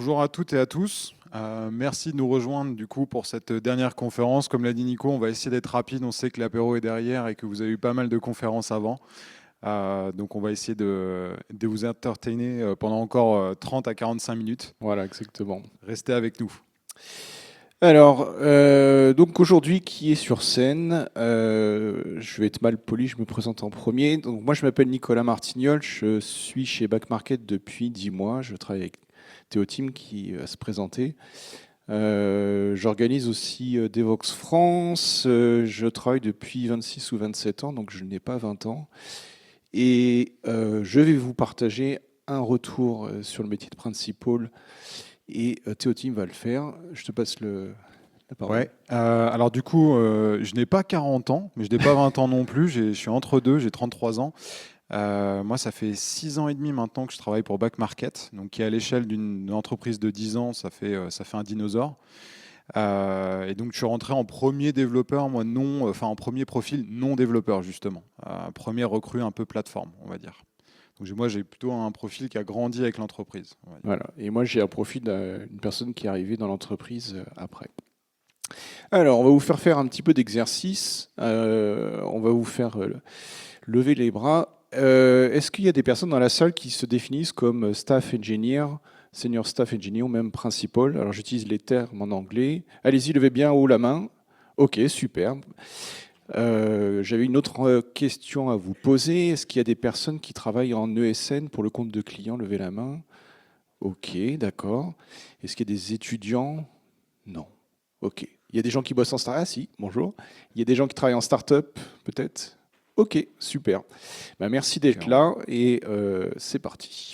Bonjour à toutes et à tous. Merci de nous rejoindre du coup pour cette dernière conférence. Comme l'a dit Nico, on va essayer d'être rapide. On sait que l'apéro est derrière et que vous avez eu pas mal de conférences avant. Donc on va essayer de vous entertainer pendant encore 30 à 45 minutes. Voilà, exactement. Restez avec nous. Alors, donc aujourd'hui, qui est sur scène je vais être mal poli, je me présente en premier. Donc moi, je m'appelle Nicolas Martignol, je suis chez Back Market depuis 10 mois. Je travaille avec Théo Tim qui va se présenter. J'organise aussi Devox France. Je travaille depuis 26 ou 27 ans, donc je n'ai pas 20 ans. Et je vais vous partager un retour sur le métier de principal. Et Théo Tim va le faire. Je te passe la parole. Ouais. Alors du coup, je n'ai pas 40 ans, mais je n'ai pas 20 ans non plus. Je suis entre deux, j'ai 33 ans. Moi, ça fait 6 ans et demi maintenant que je travaille pour Back Market, donc qui est à l'échelle d'une entreprise de 10 ans, ça fait un dinosaure. Et donc, je suis rentré en premier développeur, moi non, enfin en premier profil non développeur justement, premier recrue un peu plateforme, on va dire. Donc moi, j'ai plutôt un profil qui a grandi avec l'entreprise. On va dire. Voilà. Et moi, j'ai un profil d'une personne qui est arrivée dans l'entreprise après. Alors, on va vous faire un petit peu d'exercice. On va vous faire lever les bras. Est-ce qu'il y a des personnes dans la salle qui se définissent comme staff engineer, senior staff engineer ou même principal? Alors, j'utilise les termes en anglais. Allez-y, levez bien haut la main. Ok, super. J'avais une autre question à vous poser. Est-ce qu'il y a des personnes qui travaillent en ESN pour le compte de clients? Levez la main. Ok, d'accord. Est-ce qu'il y a des étudiants? Non. Ok. Il y a des gens qui bossent en start-up? Ah si, bonjour. Il y a des gens qui travaillent en start-up, peut-être? Ok, super. Ben, merci d'être là et c'est parti.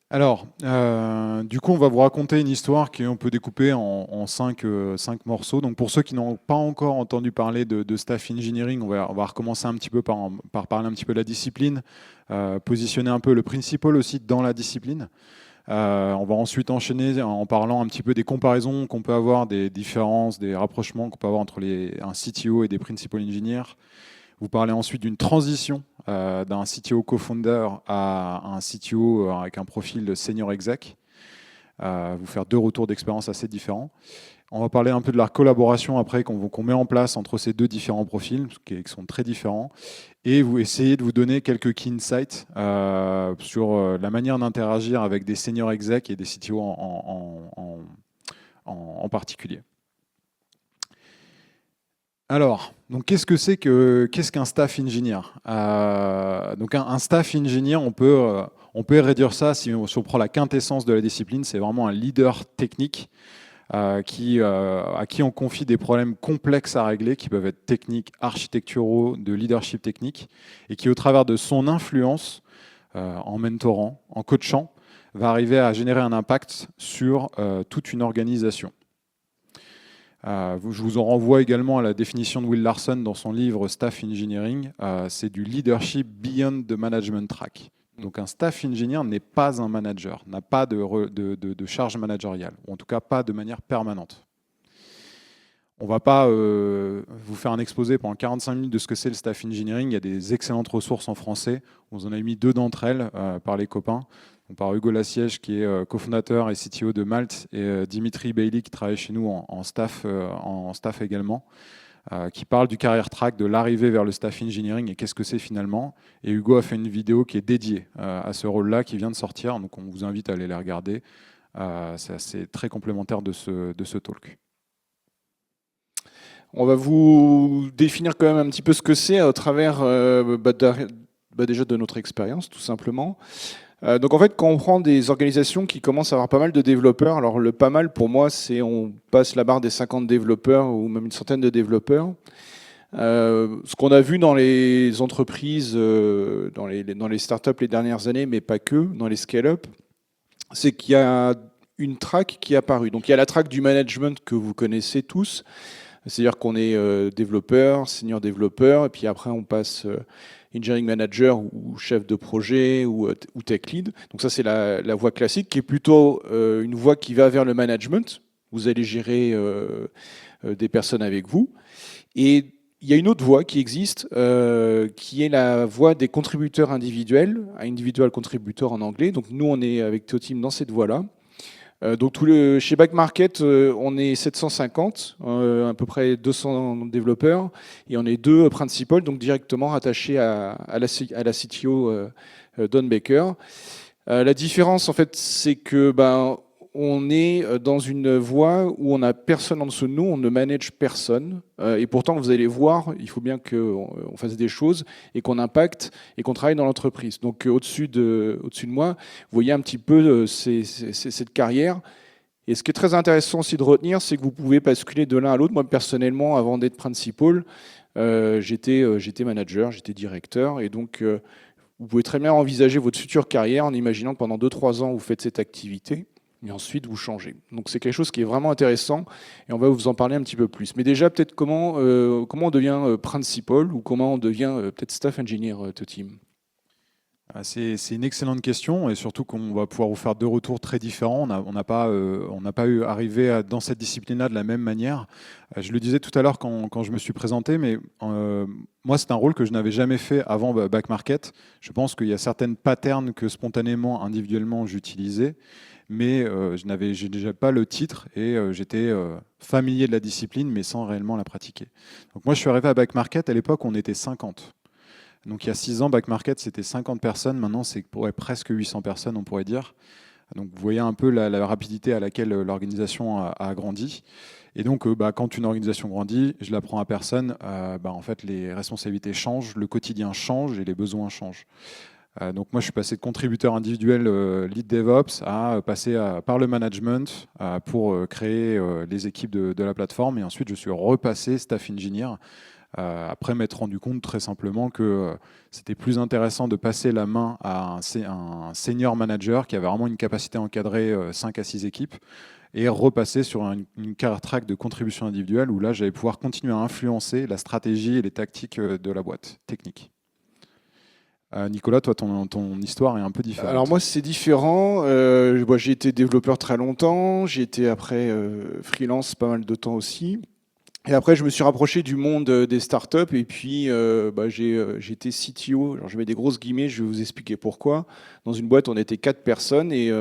Alors, du coup, on va vous raconter une histoire qu'on peut découper en cinq morceaux. Donc, pour ceux qui n'ont pas encore entendu parler de staff engineering, on va recommencer un petit peu par parler un petit peu de la discipline, positionner un peu le principal aussi dans la discipline. On va ensuite enchaîner en parlant un petit peu des comparaisons qu'on peut avoir, des différences, des rapprochements qu'on peut avoir entre un CTO et des principal engineers. Vous parlez ensuite d'une transition d'un CTO co-founder à un CTO avec un profil de senior exec. Vous faire deux retours d'expérience assez différents. On va parler un peu de la collaboration après qu'on met en place entre ces deux différents profils, qui sont très différents. Et vous essayez de vous donner quelques key insights sur la manière d'interagir avec des senior exec et des CTO en particulier. Alors, donc qu'est-ce qu'un staff engineer? Donc un staff engineer, on peut réduire ça, si on prend la quintessence de la discipline, c'est vraiment un leader technique à qui on confie des problèmes complexes à régler, qui peuvent être techniques, architecturaux, de leadership technique, et qui, au travers de son influence, en mentorant, en coachant, va arriver à générer un impact sur toute une organisation. Je vous en renvoie également à la définition de Will Larson dans son livre Staff Engineering. C'est du leadership beyond the management track. Donc un staff engineer n'est pas un manager, n'a pas de charge managériale, ou en tout cas pas de manière permanente. On ne va pas vous faire un exposé pendant 45 minutes de ce que c'est le staff engineering. Il y a des excellentes ressources en français. On vous en a mis deux d'entre elles par les copains. Donc, par Hugo Lassiège, qui est cofondateur et CTO de Malte, et Dimitri Bailey, qui travaille chez nous en staff également, qui parle du career track, de l'arrivée vers le staff engineering et qu'est-ce que c'est finalement. Et Hugo a fait une vidéo qui est dédiée à ce rôle-là, qui vient de sortir. Donc on vous invite à aller la regarder. C'est très complémentaire de ce talk. On va vous définir quand même un petit peu ce que c'est au travers déjà de notre expérience, tout simplement. Donc en fait, quand on prend des organisations qui commencent à avoir pas mal de développeurs, alors le pas mal pour moi, c'est on passe la barre des 50 développeurs ou même une centaine de développeurs. Ce qu'on a vu dans les entreprises, dans les startups les dernières années, mais pas que, dans les scale-up, c'est qu'il y a une track qui est apparue. Donc il y a la track du management que vous connaissez tous. C'est-à-dire qu'on est développeur, senior développeur, et puis après on passe engineering manager ou chef de projet ou tech lead. Donc ça c'est la voie classique qui est plutôt une voie qui va vers le management. Vous allez gérer des personnes avec vous. Et il y a une autre voie qui existe, qui est la voie des contributeurs individuels, individual contributor en anglais. Donc nous on est avec Théo Tim dans cette voie-là. Donc chez Back Market, on est 750, à peu près 200 développeurs, et on est deux principals, donc directement rattachés à la CTO Don Baker. La différence, en fait, c'est que on est dans une voie où on n'a personne en dessous de nous, on ne manage personne. Et pourtant, vous allez voir, il faut bien qu'on fasse des choses et qu'on impacte et qu'on travaille dans l'entreprise. Donc, au-dessus de moi, vous voyez un petit peu cette carrière. Et ce qui est très intéressant aussi de retenir, c'est que vous pouvez basculer de l'un à l'autre. Moi, personnellement, avant d'être principal, j'étais manager, j'étais directeur. Et donc, vous pouvez très bien envisager votre future carrière en imaginant que pendant 2-3 ans, vous faites cette activité et ensuite vous changez. Donc c'est quelque chose qui est vraiment intéressant et on va vous en parler un petit peu plus. Mais déjà, peut-être comment on devient principal ou comment on devient peut-être staff engineer to team. C'est une excellente question et surtout qu'on va pouvoir vous faire deux retours très différents. On n'a pas eu arrivé dans cette discipline-là de la même manière. Je le disais tout à l'heure quand je me suis présenté, mais moi c'est un rôle que je n'avais jamais fait avant Back Market. Je pense qu'il y a certaines patterns que spontanément, individuellement, j'utilisais, mais j'ai déjà pas le titre et j'étais familier de la discipline, mais sans réellement la pratiquer. Donc moi je suis arrivé à Back Market à l'époque où on était 50. Donc il y a 6 ans, Back Market, c'était 50 personnes. Maintenant, c'est presque 800 personnes, on pourrait dire. Donc vous voyez un peu la rapidité à laquelle l'organisation a grandi. Et donc, quand une organisation grandit, je l'apprends à personne, en fait, les responsabilités changent, le quotidien change et les besoins changent. Donc moi, je suis passé de contributeur individuel lead DevOps à passer par le management pour créer les équipes de la plateforme. Et ensuite, je suis repassé staff engineer. Après m'être rendu compte très simplement que c'était plus intéressant de passer la main à un senior manager qui avait vraiment une capacité à encadrer 5 à 6 équipes et repasser sur une career track de contribution individuelle où là j'allais pouvoir continuer à influencer la stratégie et les tactiques de la boîte technique. Nicolas, toi ton histoire est un peu différente. Alors moi c'est différent. Moi, j'ai été développeur très longtemps, j'ai été après freelance pas mal de temps aussi. Et après, je me suis rapproché du monde des startups et puis j'ai été CTO. Alors, je mets des grosses guillemets, je vais vous expliquer pourquoi. Dans une boîte, on était 4 personnes et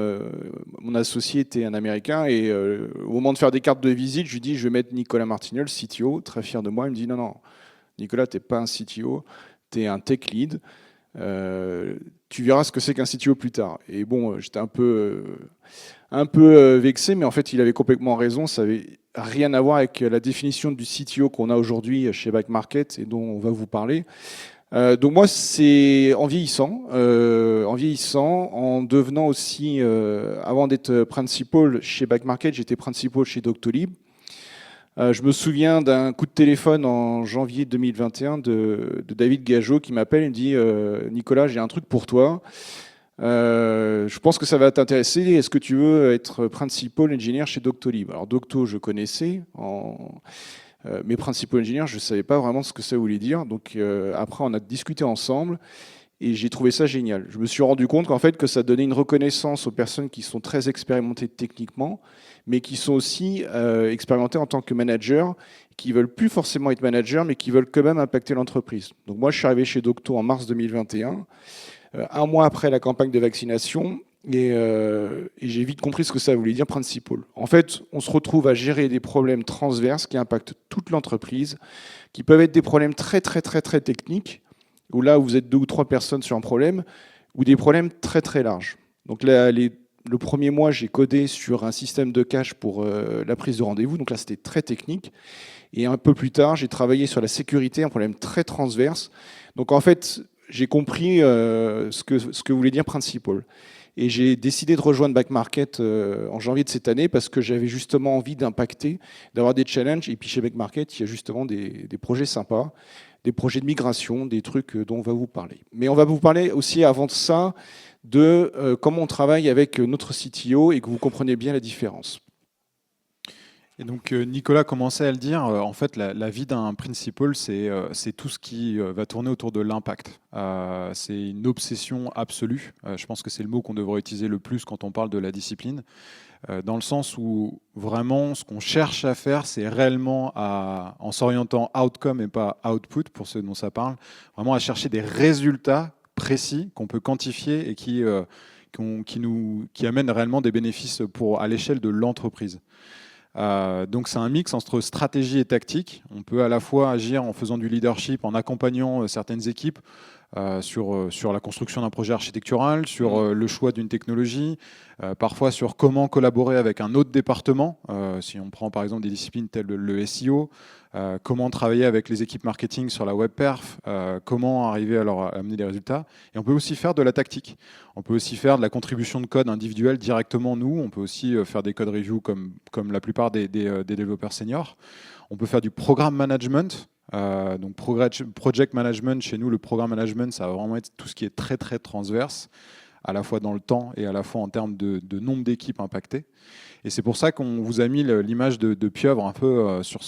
mon associé était un Américain. Et au moment de faire des cartes de visite, je lui dis, je vais mettre Nicolas Martignol, CTO, très fier de moi. Il me dit, non, non, Nicolas, tu n'es pas un CTO, tu es un tech lead. Tu verras ce que c'est qu'un CTO plus tard. Et bon, j'étais un peu vexé, mais en fait, il avait complètement raison. Ça avait rien à voir avec la définition du CTO qu'on a aujourd'hui chez Back Market et dont on va vous parler. Donc moi, c'est en vieillissant, en devenant aussi, avant d'être principal chez Back Market, j'étais principal chez Doctolib. Je me souviens d'un coup de téléphone en janvier 2021 de David Gageot qui m'appelle et me dit Nicolas, j'ai un truc pour toi. Je pense que ça va t'intéresser. Est-ce que tu veux être principal engineer chez Doctolib? Alors Docto, je connaissais, mais principal engineer, je ne savais pas vraiment ce que ça voulait dire. Donc après, on a discuté ensemble et j'ai trouvé ça génial. Je me suis rendu compte qu'en fait, que ça donnait une reconnaissance aux personnes qui sont très expérimentées techniquement, mais qui sont aussi expérimentées en tant que managers, qui veulent plus forcément être managers, mais qui veulent quand même impacter l'entreprise. Donc moi, je suis arrivé chez Docto en mars 2021. Un mois après la campagne de vaccination, et j'ai vite compris ce que ça voulait dire principal. En fait, on se retrouve à gérer des problèmes transverses qui impactent toute l'entreprise, qui peuvent être des problèmes très très très très techniques, où là vous êtes 2 ou 3 personnes sur un problème, ou des problèmes très très larges. Donc là, le premier mois, j'ai codé sur un système de cache pour la prise de rendez-vous, donc là c'était très technique. Et un peu plus tard, j'ai travaillé sur la sécurité, un problème très transverse. Donc en fait, j'ai compris ce que voulait dire principal. Et j'ai décidé de rejoindre Back Market en janvier de cette année parce que j'avais justement envie d'impacter, d'avoir des challenges. Et puis chez Back Market, il y a justement des projets sympas, des projets de migration, des trucs dont on va vous parler. Mais on va vous parler aussi avant de ça de comment on travaille avec notre CTO et que vous compreniez bien la différence. Et donc Nicolas commençait à le dire, en fait la vie d'un principal, c'est tout ce qui va tourner autour de l'impact. C'est une obsession absolue. Je pense que c'est le mot qu'on devrait utiliser le plus quand on parle de la discipline, dans le sens où vraiment ce qu'on cherche à faire, c'est réellement en s'orientant outcome et pas output, pour ceux dont ça parle, vraiment à chercher des résultats précis qu'on peut quantifier et qui qui amènent réellement des bénéfices à l'échelle de l'entreprise. Donc c'est un mix entre stratégie et tactique. On peut à la fois agir en faisant du leadership, en accompagnant certaines équipes sur la construction d'un projet architectural, sur le choix d'une technologie, parfois sur comment collaborer avec un autre département, si on prend par exemple des disciplines telles le SEO, comment travailler avec les équipes marketing sur la web perf, comment arriver à leur amener des résultats. Et on peut aussi faire de la tactique. On peut aussi faire de la contribution de code individuel directement nous. On peut aussi faire des code reviews comme la plupart des développeurs seniors. On peut faire du programme management. Donc project management, chez nous, le programme management, ça va vraiment être tout ce qui est très très transverse, à la fois dans le temps et à la fois en termes de nombre d'équipes impactées. Et c'est pour ça qu'on vous a mis l'image de pieuvre un peu sur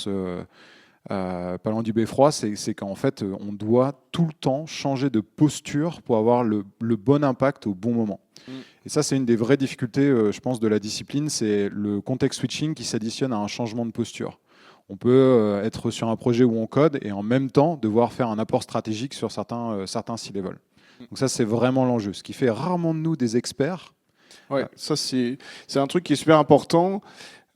pas loin du beffroi, c'est qu'en fait, on doit tout le temps changer de posture pour avoir le bon impact au bon moment. Et ça, c'est une des vraies difficultés, je pense, de la discipline, c'est le context switching qui s'additionne à un changement de posture. On peut être sur un projet où on code et en même temps devoir faire un apport stratégique sur certains C-level. Donc ça, c'est vraiment l'enjeu. Ce qui fait rarement de nous des experts. Ouais, ça c'est un truc qui est super important.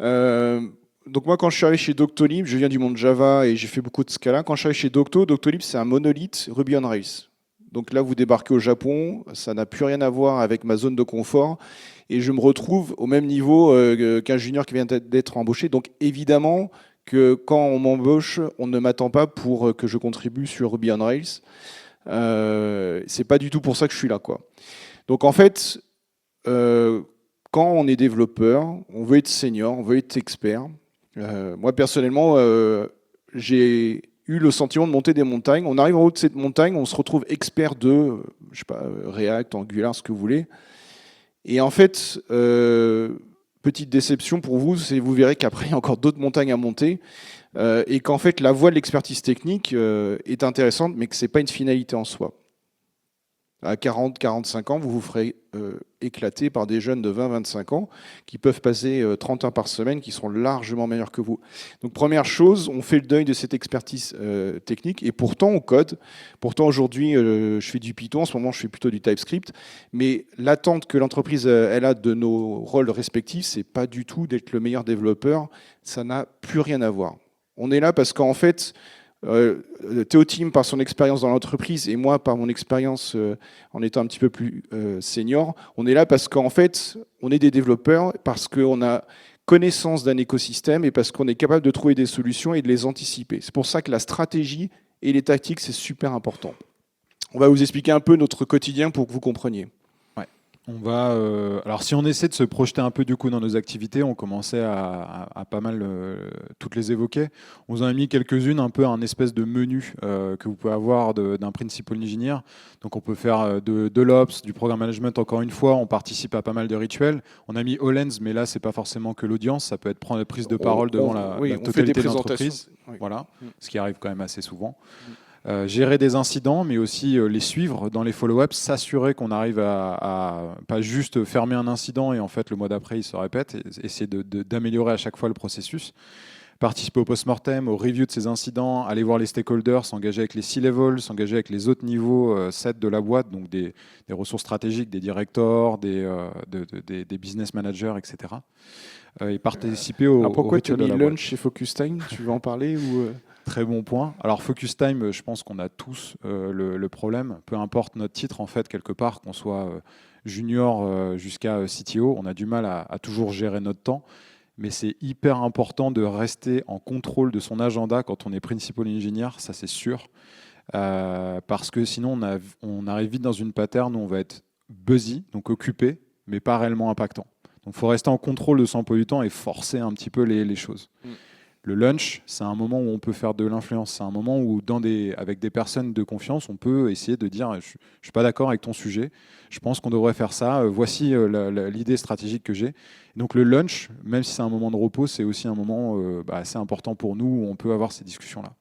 Donc moi, quand je suis arrivé chez Doctolib, je viens du monde Java et j'ai fait beaucoup de Scala. Quand je suis arrivé chez Doctolib, c'est un monolithe Ruby on Rails. Donc là, vous débarquez au Japon, ça n'a plus rien à voir avec ma zone de confort et je me retrouve au même niveau qu'un junior qui vient d'être embauché. Donc évidemment que quand on m'embauche, on ne m'attend pas pour que je contribue sur Ruby on Rails. C'est pas du tout pour ça que je suis là, quoi. Donc en fait, quand on est développeur, on veut être senior, on veut être expert. Moi personnellement, j'ai eu le sentiment de monter des montagnes. On arrive en haut de cette montagne, on se retrouve expert de, je sais pas, React, Angular, ce que vous voulez. Et en fait, petite déception pour vous, c'est vous verrez qu'après, il y a encore d'autres montagnes à monter et qu'en fait, la voie de l'expertise technique est intéressante, mais que ce n'est pas une finalité en soi. À 40, 45 ans, vous vous ferez éclater par des jeunes de 20, 25 ans qui peuvent passer 30 heures par semaine, qui seront largement meilleurs que vous. Donc première chose, on fait le deuil de cette expertise technique et pourtant on code. Pourtant aujourd'hui, je fais du Python, en ce moment je fais plutôt du TypeScript, mais l'attente que l'entreprise elle a de nos rôles respectifs, c'est pas du tout d'être le meilleur développeur, ça n'a plus rien à voir. On est là parce qu'en fait, Théotime par son expérience dans l'entreprise et moi par mon expérience en étant un petit peu plus senior, on est là parce qu'en fait on est des développeurs, parce qu'on a connaissance d'un écosystème et parce qu'on est capable de trouver des solutions et de les anticiper. C'est pour ça que la stratégie et les tactiques c'est super important. On va vous expliquer un peu notre quotidien pour que vous compreniez. Alors si on essaie de se projeter un peu du coup dans nos activités, on commençait à pas mal toutes les évoquer. On vous en a mis quelques-unes, un peu un espèce de menu que vous pouvez avoir d'un principal engineer. Donc on peut faire de l'ops, du programme management encore une fois, on participe à pas mal de rituels. On a mis Hollands, mais là c'est pas forcément que l'audience, ça peut être prendre la prise de parole devant la totalité de l'entreprise. Voilà, ce qui arrive quand même assez souvent. Gérer des incidents, mais aussi les suivre dans les follow-ups, s'assurer qu'on arrive à pas juste fermer un incident et en fait le mois d'après il se répète, et essayer d'améliorer à chaque fois le processus. Participer au post-mortem, au review de ces incidents, aller voir les stakeholders, s'engager avec les C-level, s'engager avec les autres niveaux 7 de la boîte, donc des ressources stratégiques, des directors, des business managers, etc. Et participer au pourquoi tu as mis lunch lunch chez Focus Time? Tu veux en parler ou Très bon point. Alors Focus Time, je pense qu'on a tous le problème, peu importe notre titre en fait, quelque part, qu'on soit junior jusqu'à CTO, on a du mal à toujours gérer notre temps, mais c'est hyper important de rester en contrôle de son agenda quand on est principal engineer, ça c'est sûr, parce que sinon on arrive vite dans une pattern où on va être busy, donc occupé, mais pas réellement impactant. Donc il faut rester en contrôle de son emploi du temps et forcer un petit peu les choses. Le lunch, c'est un moment où on peut faire de l'influence. C'est un moment où, avec des personnes de confiance, on peut essayer de dire « je ne suis pas d'accord avec ton sujet, je pense qu'on devrait faire ça, voici l'idée stratégique que j'ai ». Donc le lunch, même si c'est un moment de repos, c'est aussi un moment assez important pour nous où on peut avoir ces discussions-là.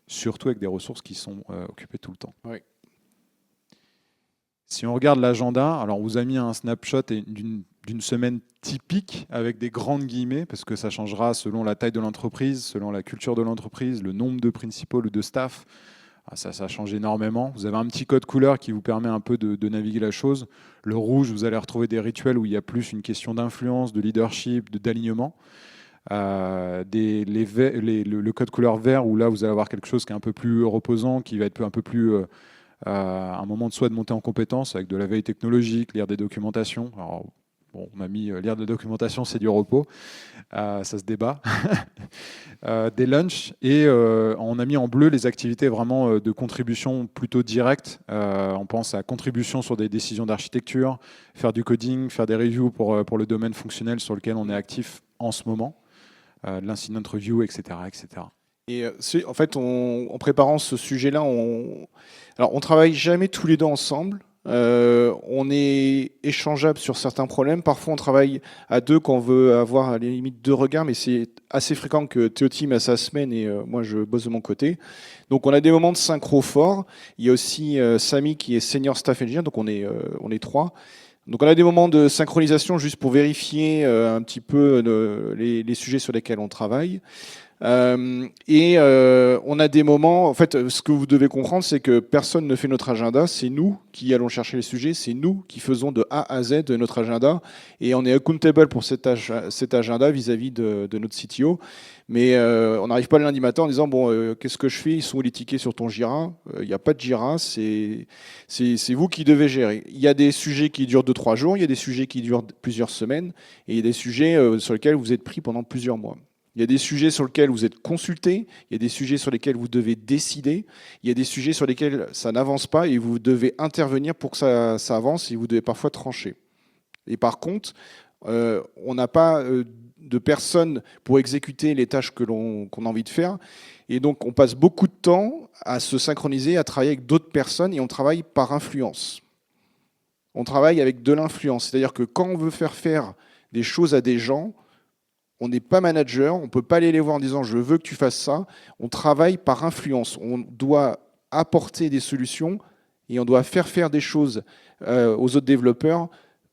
Surtout avec des ressources qui sont occupées tout le temps. Oui. Si on regarde l'agenda, alors on vous a mis un snapshot d'une semaine typique avec des grandes guillemets, parce que ça changera selon la taille de l'entreprise, selon la culture de l'entreprise, le nombre de principaux ou de staff. Ça change énormément. Vous avez un petit code couleur qui vous permet un peu de naviguer la chose. Le rouge, vous allez retrouver des rituels où il y a plus une question d'influence, de leadership, d'alignement. Le code couleur vert, où là, vous allez avoir quelque chose qui est un peu plus reposant, qui va être un peu plus un moment de montée en compétence avec de la veille technologique, lire des documentations. Alors, bon, on a mis lire des documentations, c'est du repos. Ça se débat. Des lunchs et on a mis en bleu les activités vraiment de contribution plutôt directe. On pense à contribution sur des décisions d'architecture, faire du coding, faire des reviews pour le domaine fonctionnel sur lequel on est actif en ce moment, de l'incident review, etc. etc. Et en fait, en préparant ce sujet-là, alors on travaille jamais tous les deux ensemble. On est échangeable sur certains problèmes. Parfois, on travaille à deux quand on veut avoir à la limite deux regards, mais c'est assez fréquent que Théotime a sa semaine et moi, je bosse de mon côté. Donc, on a des moments de synchro forts. Il y a aussi Samy qui est senior staff engineer, donc on est trois. Donc, on a des moments de synchronisation juste pour vérifier un petit peu les sujets sur lesquels on travaille. On a des moments, en fait, ce que vous devez comprendre, c'est que personne ne fait notre agenda, c'est nous qui allons chercher les sujets, c'est nous qui faisons de A à Z de notre agenda, et on est accountable pour cet agenda vis-à-vis de notre CTO. Mais on n'arrive pas le lundi matin en disant, bon, qu'est-ce que je fais? Ils sont où les tickets sur ton Jira? Il n'y a pas de Jira, c'est vous qui devez gérer. Il y a des sujets qui durent 2-3 jours, il y a des sujets qui durent plusieurs semaines, et il y a des sujets sur lesquels vous êtes pris pendant plusieurs mois. Il y a des sujets sur lesquels vous êtes consulté, il y a des sujets sur lesquels vous devez décider, il y a des sujets sur lesquels ça n'avance pas et vous devez intervenir pour que ça avance et vous devez parfois trancher. Et par contre, on n'a pas de personnes pour exécuter les tâches qu'on a envie de faire. Et donc, on passe beaucoup de temps à se synchroniser, à travailler avec d'autres personnes et on travaille par influence. On travaille avec de l'influence. C'est-à-dire que quand on veut faire des choses à des gens, on n'est pas manager, on ne peut pas aller les voir en disant je veux que tu fasses ça. On travaille par influence. On doit apporter des solutions et on doit faire des choses aux autres développeurs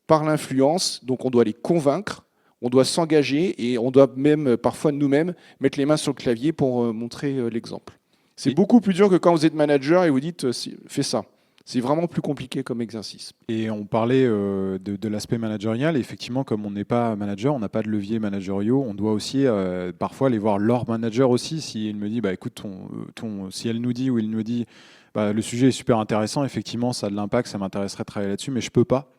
par l'influence. Donc on doit les convaincre, on doit s'engager et on doit même parfois nous-mêmes mettre les mains sur le clavier pour montrer l'exemple. C'est beaucoup plus dur que quand vous êtes manager et vous dites fais ça. C'est vraiment plus compliqué comme exercice. Et on parlait de l'aspect managérial. Effectivement, comme on n'est pas manager, on n'a pas de levier managériaux, on doit aussi parfois aller voir leur manager aussi. Si il me dit, bah, écoute, si elle nous dit ou il nous dit, bah, le sujet est super intéressant, effectivement, ça a de l'impact, ça m'intéresserait de travailler là-dessus, mais je peux pas.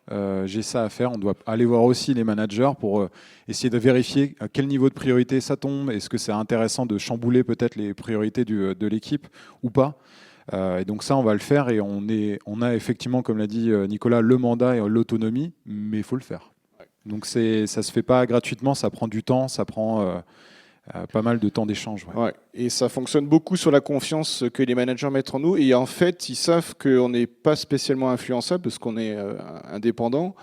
J'ai ça à faire. On doit aller voir aussi les managers pour essayer de vérifier à quel niveau de priorité ça tombe. Est-ce que c'est intéressant de chambouler peut-être les priorités de l'équipe ou pas? Et donc ça, on va le faire et on a effectivement, comme l'a dit Nicolas, le mandat et l'autonomie, mais il faut le faire. Donc ça ne se fait pas gratuitement, ça prend du temps, ça prend pas mal de temps d'échange. Ouais. Ouais. Et ça fonctionne beaucoup sur la confiance que les managers mettent en nous. Et en fait, ils savent qu'on n'est pas spécialement influençable parce qu'on est indépendant.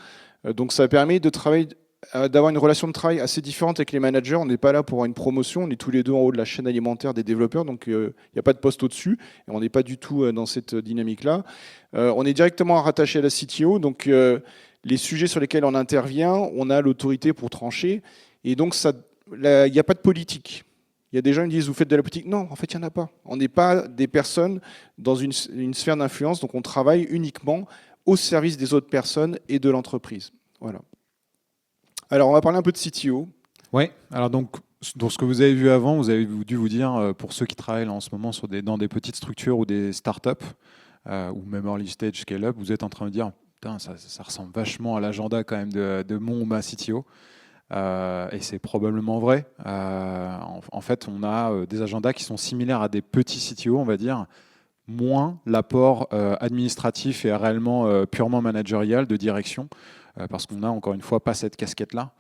Donc ça permet de travailler, d'avoir une relation de travail assez différente avec les managers. On n'est pas là pour une promotion, on est tous les deux en haut de la chaîne alimentaire des développeurs, donc il n'y a pas de poste au-dessus, et on n'est pas du tout dans cette dynamique-là. On est directement rattaché à la CTO, donc les sujets sur lesquels on intervient, on a l'autorité pour trancher, et donc il n'y a pas de politique. Il y a des gens qui disent, vous faites de la politique. Non, en fait, il n'y en a pas. On n'est pas des personnes dans une sphère d'influence, donc on travaille uniquement au service des autres personnes et de l'entreprise. Voilà. Alors, on va parler un peu de CTO. Oui, alors donc, dans ce que vous avez vu avant, vous avez dû vous dire, pour ceux qui travaillent là, en ce moment dans des petites structures ou des startups, ou même early stage, scale-up, vous êtes en train de dire, putain, ça ressemble vachement à l'agenda quand même de mon ou ma CTO. Et c'est probablement vrai. En fait, on a des agendas qui sont similaires à des petits CTO, on va dire, moins l'apport administratif et réellement purement managérial de direction, parce qu'on n'a encore une fois pas cette casquette-là.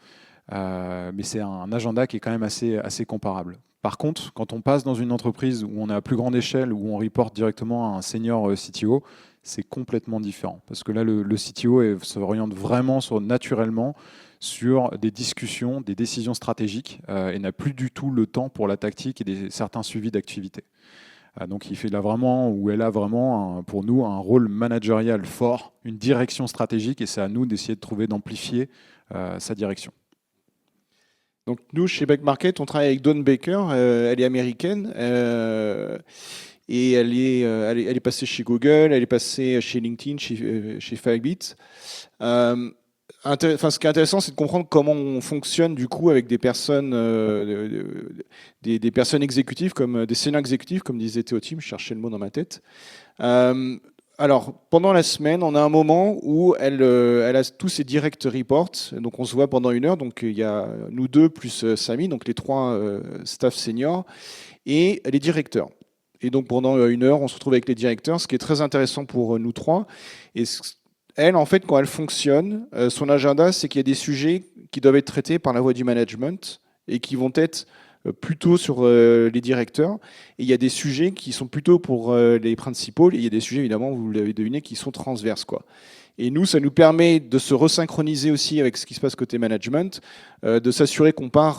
Mais c'est un agenda qui est quand même assez comparable. Par contre, quand on passe dans une entreprise où on est à plus grande échelle, où on reporte directement à un senior CTO, c'est complètement différent. Parce que là, le CTO s'oriente vraiment naturellement sur des discussions, des décisions stratégiques, et n'a plus du tout le temps pour la tactique et certains suivis d'activités. Donc il fait là vraiment, ou elle a vraiment, pour nous, un rôle managérial fort, une direction stratégique, et c'est à nous d'essayer de trouver, d'amplifier sa direction. Donc nous, chez Back Market, on travaille avec Dawn Baker, elle est américaine, et elle est passée chez Google, elle est passée chez LinkedIn, chez Firebit. Ce qui est intéressant, c'est de comprendre comment on fonctionne du coup avec des personnes, des personnes exécutives, comme des seniors exécutifs, comme disait Théotime, je cherchais le mot dans ma tête. Alors, pendant la semaine, on a un moment où elle a tous ses direct reports, donc on se voit pendant 1 heure, donc il y a nous deux plus Samy, donc les 3 staff seniors, et les directeurs. Et donc pendant 1 heure, on se retrouve avec les directeurs, ce qui est très intéressant pour nous 3. Et elle, en fait, quand elle fonctionne, son agenda, c'est qu'il y a des sujets qui doivent être traités par la voie du management et qui vont être plutôt sur les directeurs. Et il y a des sujets qui sont plutôt pour les principaux. Et il y a des sujets, évidemment, vous l'avez deviné, qui sont transverses, quoi. Et nous, ça nous permet de se resynchroniser aussi avec ce qui se passe côté management, de s'assurer qu'on part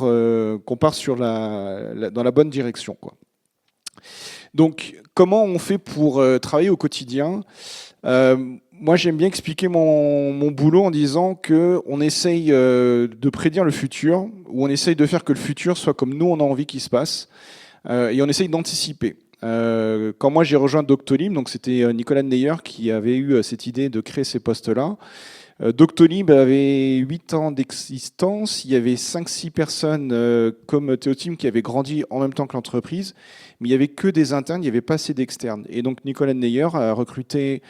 sur dans la bonne direction, quoi. Donc, comment on fait pour travailler au quotidien ? Moi, j'aime bien expliquer mon boulot en disant qu'on essaye de prédire le futur, ou on essaye de faire que le futur soit comme nous, on a envie qu'il se passe, et on essaye d'anticiper. Quand moi j'ai rejoint Doctolib, donc c'était Nicolas Neyer qui avait eu cette idée de créer ces postes-là. Doctolib avait 8 ans d'existence, il y avait 5-6 personnes comme Théotime qui avaient grandi en même temps que l'entreprise, mais il n'y avait que des internes, il n'y avait pas assez d'externes. Et donc Nicolas Neyer a recruté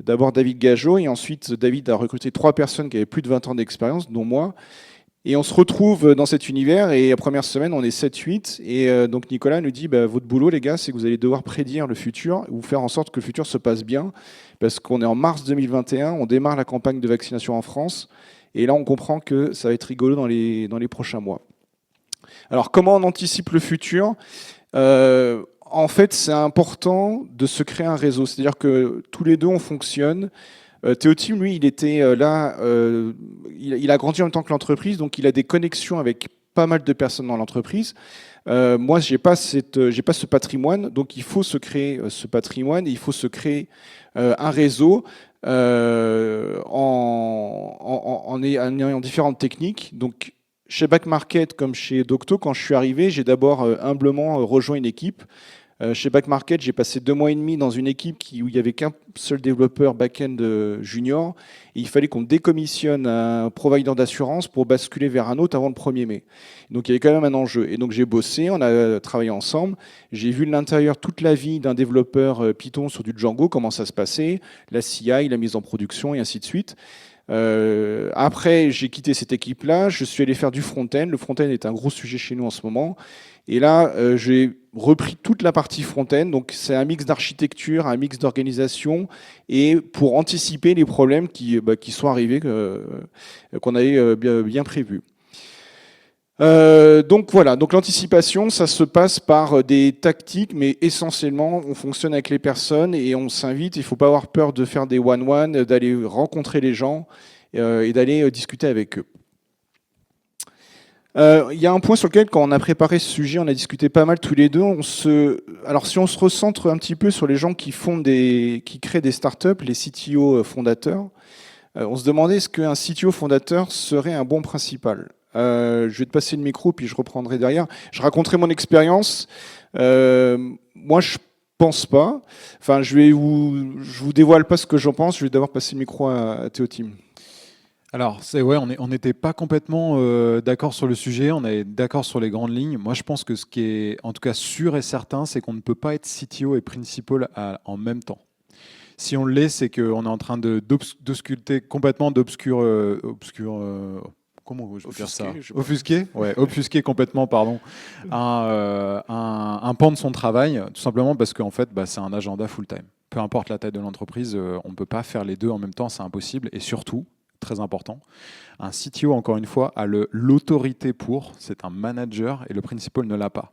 d'abord David Gageot, et ensuite David a recruté 3 personnes qui avaient plus de 20 ans d'expérience, dont moi. Et on se retrouve dans cet univers, et la première semaine, on est 7-8, et donc Nicolas nous dit, votre boulot, les gars, c'est que vous allez devoir prédire le futur, ou faire en sorte que le futur se passe bien, parce qu'on est en mars 2021, on démarre la campagne de vaccination en France, et là, on comprend que ça va être rigolo dans les prochains mois. Alors, comment on anticipe le futur ? En fait, c'est important de se créer un réseau, c'est-à-dire que tous les deux, on fonctionne. Théotime, lui, il était là, il a grandi en même temps que l'entreprise, donc il a des connexions avec pas mal de personnes dans l'entreprise. Moi, j'ai pas ce patrimoine, donc il faut se créer ce patrimoine, et il faut se créer un réseau en ayant différentes techniques. Donc, chez Back Market comme chez Docto, quand je suis arrivé, j'ai d'abord humblement rejoint une équipe. Chez Back Market, j'ai passé 2 mois et demi dans une équipe où il n'y avait qu'un seul développeur back-end junior. Et il fallait qu'on décommissionne un provider d'assurance pour basculer vers un autre avant le 1er mai. Donc il y avait quand même un enjeu. Et donc j'ai bossé, on a travaillé ensemble. J'ai vu de l'intérieur toute la vie d'un développeur Python sur du Django, comment ça se passait, la CI, la mise en production et ainsi de suite. Après, j'ai quitté cette équipe-là, je suis allé faire du front-end. Le front-end est un gros sujet chez nous en ce moment. Et là, j'ai repris toute la partie front-end. Donc, c'est un mix d'architecture, un mix d'organisation, et pour anticiper les problèmes qui sont arrivés, qu'on avait bien prévus. Donc voilà, donc l'anticipation, ça se passe par des tactiques, mais essentiellement, on fonctionne avec les personnes et on s'invite. Il ne faut pas avoir peur de faire des one-one, d'aller rencontrer les gens et d'aller discuter avec eux. Il y a un point sur lequel, quand on a préparé ce sujet, on a discuté pas mal tous les deux. Alors, si on se recentre un petit peu sur les gens qui créent des startups, les CTO fondateurs, on se demandait est-ce qu'un CTO fondateur serait un bon principal. Je vais te passer le micro, puis je reprendrai derrière. Je raconterai mon expérience. Moi, je pense pas. Enfin, je vous dévoile pas ce que j'en pense. Je vais d'abord passer le micro à Théotime. Alors, on n'était pas complètement d'accord sur le sujet, on est d'accord sur les grandes lignes. Moi, je pense que ce qui est en tout cas sûr et certain, c'est qu'on ne peut pas être CTO et principal en même temps. Si on l'est, c'est qu'on est en train d'ausculter complètement comment je peux dire ça ? Offusquer ? Ouais, offusquer complètement, pardon, un pan de son travail, tout simplement parce qu'en fait, c'est un agenda full-time. Peu importe la taille de l'entreprise, on ne peut pas faire les deux en même temps, c'est impossible. Et surtout, très important, un CTO, encore une fois, a l'autorité c'est un manager, et le principal ne l'a pas.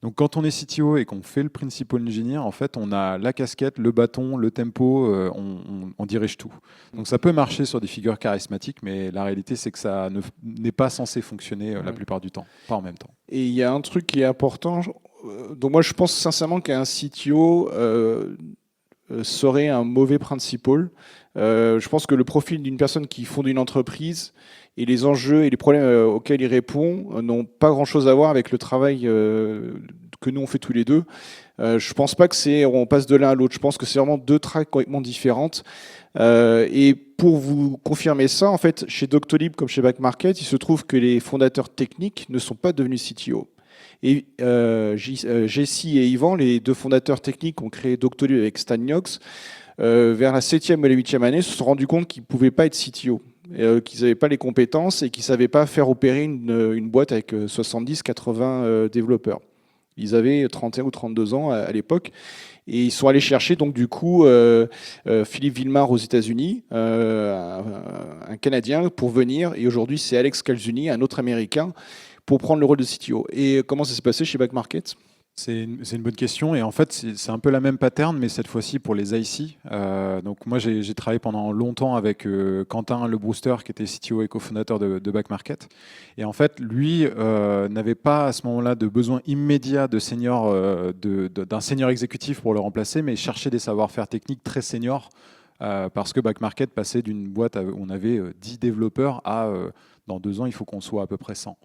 Donc quand on est CTO et qu'on fait le principal engineer, en fait, on a la casquette, le bâton, le tempo, on dirige tout. Donc ça peut marcher sur des figures charismatiques, mais la réalité, c'est que ça n'est pas censé fonctionner la plupart du temps, pas en même temps. Et il y a un truc qui est important. Donc moi, je pense sincèrement qu'un CTO serait un mauvais principal. Je pense que le profil d'une personne qui fonde une entreprise et les enjeux et les problèmes auxquels il répond n'ont pas grand-chose à voir avec le travail que nous on fait tous les deux. Je pense pas que on passe de l'un à l'autre. Je pense que c'est vraiment deux tracks complètement différentes. Et pour vous confirmer ça, en fait, chez Doctolib comme chez Back Market, il se trouve que les fondateurs techniques ne sont pas devenus CTO. Et Jessie et Yvan, les deux fondateurs techniques, ont créé Doctolib avec Stan Knox. Vers la 7e ou la 8e année, se sont rendus compte qu'ils ne pouvaient pas être CTO, qu'ils n'avaient pas les compétences et qu'ils ne savaient pas faire opérer une boîte avec 70-80 développeurs. Ils avaient 31 ou 32 ans à l'époque. Et ils sont allés chercher donc du coup Philippe Villemar aux États-Unis, un Canadien, pour venir. Et aujourd'hui, c'est Alex Calzuni, un autre Américain, pour prendre le rôle de CTO. Et comment ça s'est passé chez Back Market ? C'est une bonne question et en fait c'est un peu la même pattern mais cette fois-ci pour les IC. Donc moi j'ai travaillé pendant longtemps avec Quentin Le Brewster qui était CTO et cofondateur de Back Market et en fait lui n'avait pas à ce moment-là de besoin immédiat de senior, d'un senior exécutif pour le remplacer mais cherchait des savoir-faire techniques très seniors parce que Back Market passait d'une boîte où on avait 10 développeurs à dans 2 ans il faut qu'on soit à peu près 100.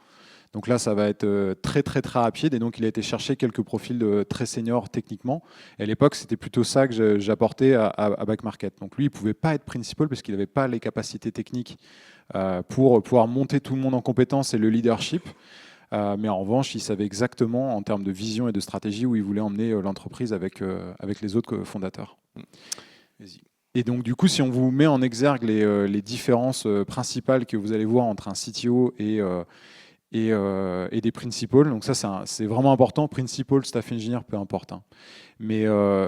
Donc là, ça va être très, très, très rapide. Et donc, il a été chercher quelques profils très seniors techniquement. Et à l'époque, c'était plutôt ça que j'apportais à Back Market. Donc lui, il ne pouvait pas être principal parce qu'il n'avait pas les capacités techniques pour pouvoir monter tout le monde en compétences et le leadership. Mais en revanche, il savait exactement, en termes de vision et de stratégie, où il voulait emmener l'entreprise avec les autres fondateurs. Vas-y. Et donc, du coup, si on vous met en exergue les différences principales que vous allez voir entre un CTO et des principals. Donc ça, c'est vraiment important. Principal, staff engineer, peu importe. Hein. Mais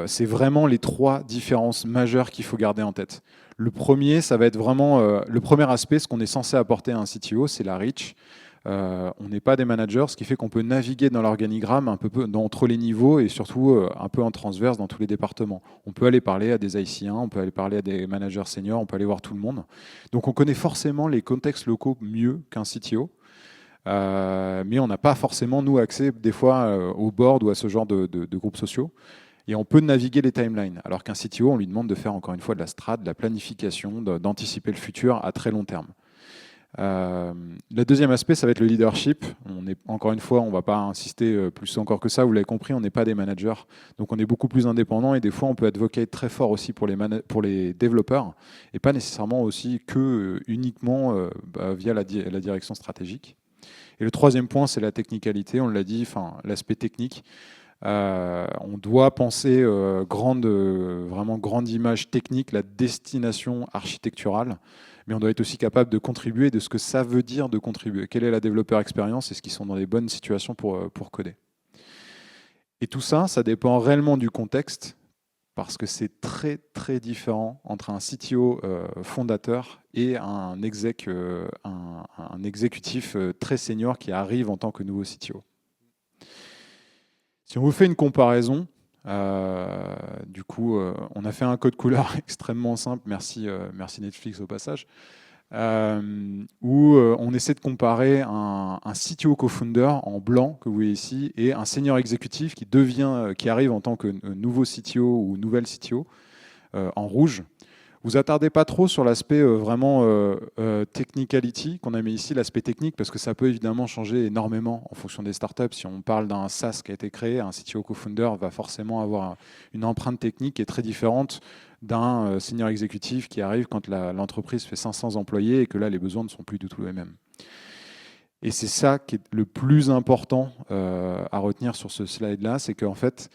c'est vraiment les 3 différences majeures qu'il faut garder en tête. Le premier, ça va être vraiment le premier aspect, ce qu'on est censé apporter à un CTO, c'est la reach. On n'est pas des managers, ce qui fait qu'on peut naviguer dans l'organigramme un peu entre les niveaux et surtout un peu en transverse dans tous les départements. On peut aller parler à des IC1, on peut aller parler à des managers seniors, on peut aller voir tout le monde. Donc on connaît forcément les contextes locaux mieux qu'un CTO. Mais on n'a pas forcément, nous, accès des fois au board ou à ce genre de groupes sociaux. Et on peut naviguer les timelines. Alors qu'un CTO, on lui demande de faire encore une fois de la strat, de la planification, d'anticiper le futur à très long terme. Le deuxième aspect, ça va être le leadership. Encore une fois, on ne va pas insister plus encore que ça. Vous l'avez compris, on n'est pas des managers. Donc on est beaucoup plus indépendant et des fois, on peut advocate très fort aussi pour les développeurs et pas nécessairement aussi que uniquement via la direction stratégique. Et le troisième point, c'est la technicalité. On l'a dit, l'aspect technique. On doit penser vraiment grande image technique, la destination architecturale, mais on doit être aussi capable de contribuer, de ce que ça veut dire de contribuer. Quelle est la développeur expérience? Est-ce qu'ils sont dans les bonnes situations pour coder? Et tout ça, ça dépend réellement du contexte, parce que c'est très très différent entre un CTO fondateur et un exécutif très senior qui arrive en tant que nouveau CTO. Si on vous fait une comparaison, du coup, on a fait un code couleur extrêmement simple, merci Netflix au passage, où on essaie de comparer un CTO co-founder en blanc que vous voyez ici et un senior exécutif qui arrive en tant que nouveau CTO ou nouvelle CTO en rouge. Vous attardez pas trop sur l'aspect vraiment technicality qu'on a mis ici, l'aspect technique, parce que ça peut évidemment changer énormément en fonction des startups. Si on parle d'un SaaS qui a été créé, un CTO co-founder va forcément avoir une empreinte technique qui est très différente d'un senior exécutif qui arrive quand l'entreprise fait 500 employés et que là, les besoins ne sont plus du tout les mêmes. Et c'est ça qui est le plus important à retenir sur ce slide-là, c'est qu'en fait,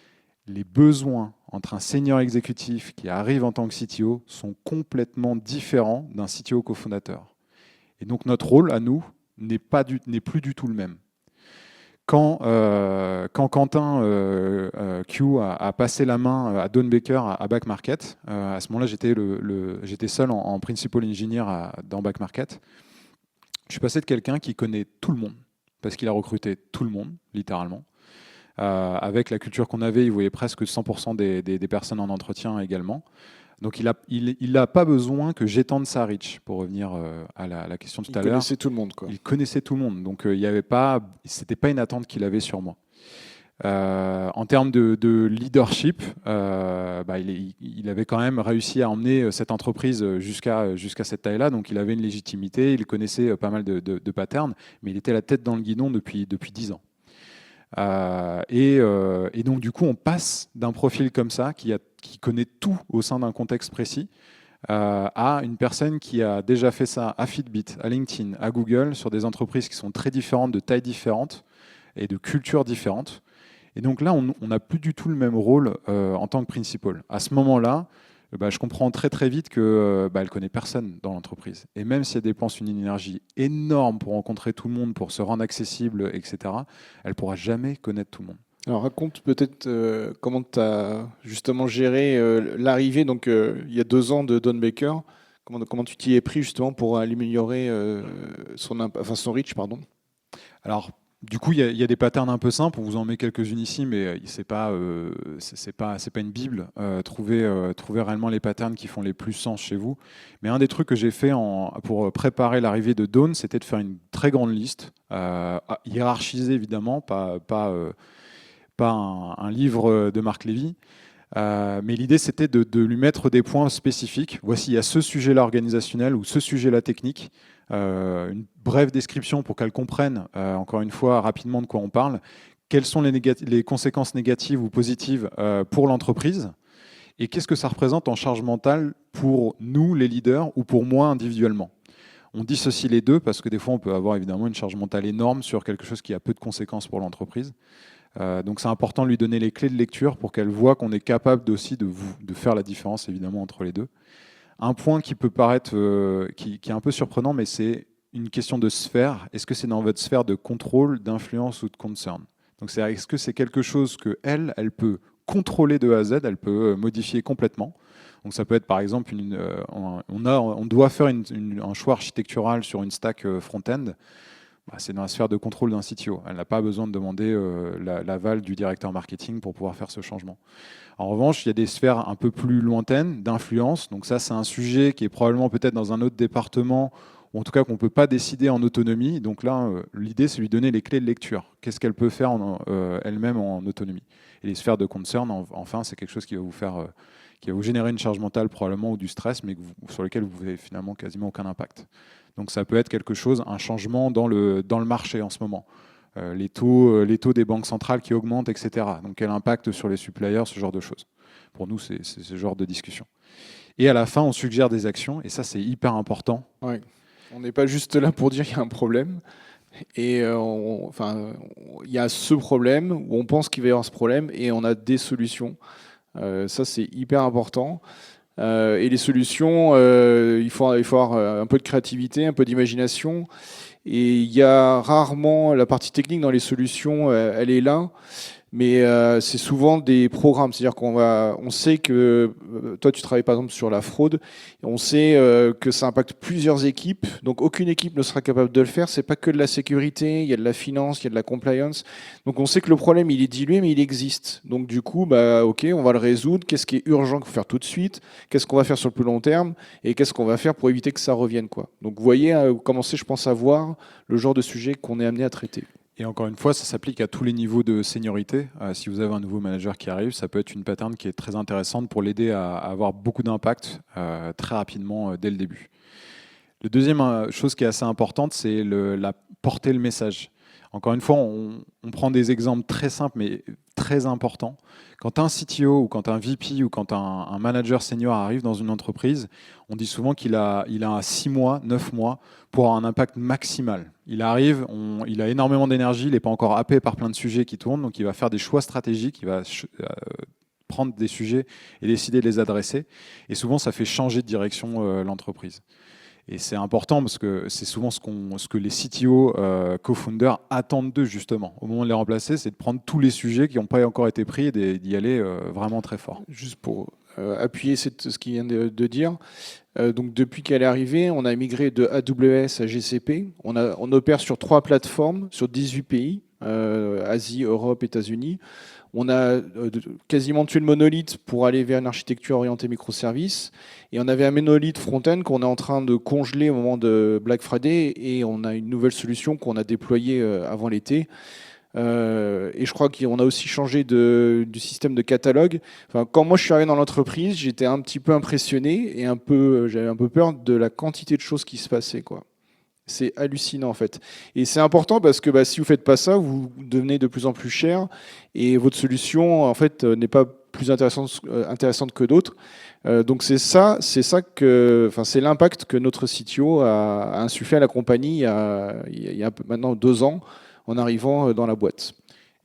les besoins entre un senior exécutif qui arrive en tant que CTO sont complètement différents d'un CTO cofondateur. Et donc notre rôle à nous n'est plus du tout le même. Quand Quentin Q a passé la main à Don Baker à Back Market, à ce moment-là j'étais seul en principal engineer dans Back Market. Je suis passé de quelqu'un qui connaît tout le monde, parce qu'il a recruté tout le monde, littéralement. Avec la culture qu'on avait, il voyait presque 100% des personnes en entretien également. Donc il n'a pas besoin que j'étende sa reach, pour revenir à la question tout à l'heure. Il connaissait tout le monde, quoi. Il connaissait tout le monde, donc c'était pas une attente qu'il avait sur moi. En termes de leadership, il avait quand même réussi à emmener cette entreprise jusqu'à cette taille-là, donc il avait une légitimité, il connaissait pas mal de patterns, mais il était la tête dans le guidon depuis 10 ans. Et donc, du coup, on passe d'un profil comme ça, qui connaît tout au sein d'un contexte précis, à une personne qui a déjà fait ça à Fitbit, à LinkedIn, à Google, sur des entreprises qui sont très différentes, de tailles différentes et de cultures différentes. Et donc là, on n'a plus du tout le même rôle en tant que principal. À ce moment-là, je comprends très très vite qu'elle ne connaît personne dans l'entreprise. Et même si elle dépense une énergie énorme pour rencontrer tout le monde, pour se rendre accessible, etc., elle ne pourra jamais connaître tout le monde. Alors raconte peut-être comment tu as justement géré l'arrivée, donc il y a 2 ans de Don Baker. Comment tu t'y es pris justement pour améliorer son reach, pardon. Alors, du coup, il y a des patterns un peu simples. On vous en met quelques-unes ici, mais c'est pas une bible. Trouvez réellement les patterns qui font les plus sens chez vous. Mais un des trucs que j'ai fait pour préparer l'arrivée de Dawn, c'était de faire une très grande liste, hiérarchisée évidemment, pas un livre de Marc Lévy. Mais l'idée, c'était de lui mettre des points spécifiques. Voici, il y a ce sujet-là organisationnel ou ce sujet-là technique. Une brève description pour qu'elle comprenne, encore une fois, rapidement de quoi on parle. Quelles sont les conséquences négatives ou positives pour l'entreprise? Et qu'est-ce que ça représente en charge mentale pour nous, les leaders, ou pour moi individuellement? On dissocie les deux parce que des fois, on peut avoir évidemment une charge mentale énorme sur quelque chose qui a peu de conséquences pour l'entreprise. Donc c'est important de lui donner les clés de lecture pour qu'elle voit qu'on est capable aussi de faire la différence évidemment entre les deux. Un point qui peut paraître qui est un peu surprenant, mais c'est une question de sphère. Est-ce que c'est dans votre sphère de contrôle, d'influence ou de concern? Donc est-ce que c'est quelque chose que elle peut contrôler de A à Z, elle peut modifier complètement. Donc ça peut être par exemple, on doit faire un choix architectural sur une stack front-end. C'est dans la sphère de contrôle d'un CTO. Elle n'a pas besoin de demander l'aval du directeur marketing pour pouvoir faire ce changement. En revanche, il y a des sphères un peu plus lointaines d'influence. Donc ça, c'est un sujet qui est probablement peut-être dans un autre département, ou en tout cas qu'on ne peut pas décider en autonomie. Donc là, l'idée, c'est lui donner les clés de lecture. Qu'est-ce qu'elle peut faire elle-même en autonomie? Et les sphères de concern, enfin, c'est quelque chose qui va vous générer une charge mentale probablement ou du stress, mais sur lequel vous n'avez finalement quasiment aucun impact. Donc ça peut être quelque chose, un changement dans le marché en ce moment. Les taux des banques centrales qui augmentent, etc. Donc quel impact sur les suppliers, ce genre de choses. Pour nous, c'est ce genre de discussion. Et à la fin, on suggère des actions, et ça, c'est hyper important. Ouais. On n'est pas juste là pour dire qu'il y a un problème. Et il y a ce problème, où on pense qu'il va y avoir ce problème, et on a des solutions. Ça, c'est hyper important. Et les solutions, il faut avoir un peu de créativité, un peu d'imagination. Et il y a rarement la partie technique dans les solutions, elle est là. Mais c'est souvent des programmes, c'est-à-dire on sait que toi tu travailles par exemple sur la fraude, on sait que ça impacte plusieurs équipes, donc aucune équipe ne sera capable de le faire. C'est pas que de la sécurité, il y a de la finance, il y a de la compliance. Donc on sait que le problème il est dilué, mais il existe. Donc du coup, ok, on va le résoudre. Qu'est-ce qui est urgent qu'il faut faire tout de suite? Qu'est-ce qu'on va faire sur le plus long terme? Et qu'est-ce qu'on va faire pour éviter que ça revienne, quoi. Donc vous voyez, vous commencez, je pense, à voir le genre de sujet qu'on est amené à traiter. Et encore une fois, ça s'applique à tous les niveaux de seniorité. Si vous avez un nouveau manager qui arrive, ça peut être une pattern qui est très intéressante pour l'aider à avoir beaucoup d'impact très rapidement dès le début. La deuxième chose qui est assez importante, c'est porter le message. Encore une fois, on prend des exemples très simples mais très importants. Quand un CTO ou quand un VP ou quand un manager senior arrive dans une entreprise, on dit souvent qu'il a 6 mois, 9 mois pour avoir un impact maximal. Il arrive, il a énormément d'énergie, il n'est pas encore happé par plein de sujets qui tournent, donc il va faire des choix stratégiques, il va prendre des sujets et décider de les adresser. Et souvent, ça fait changer de direction l'entreprise. Et c'est important parce que c'est souvent ce que les CTO, co-founders attendent d'eux justement. Au moment de les remplacer, c'est de prendre tous les sujets qui n'ont pas encore été pris et d'y aller vraiment très fort. Juste pour appuyer ce qu'il vient de dire, donc depuis qu'elle est arrivée, on a migré de AWS à GCP. On opère sur 3 plateformes, sur 18 pays, Asie, Europe, États-Unis. On a quasiment tué le monolithe pour aller vers une architecture orientée microservices. Et on avait un monolithe front-end qu'on est en train de congeler au moment de Black Friday. Et on a une nouvelle solution qu'on a déployée avant l'été. Et je crois qu'on a aussi changé du système de catalogue. Enfin, quand moi je suis arrivé dans l'entreprise, j'étais un petit peu impressionné et j'avais un peu peur de la quantité de choses qui se passaient, quoi. C'est hallucinant en fait. Et c'est important parce que si vous faites pas ça, vous devenez de plus en plus cher et votre solution en fait n'est pas plus intéressante que d'autres. Donc c'est l'impact que notre CTO a insufflé à la compagnie il y a maintenant 2 ans en arrivant dans la boîte.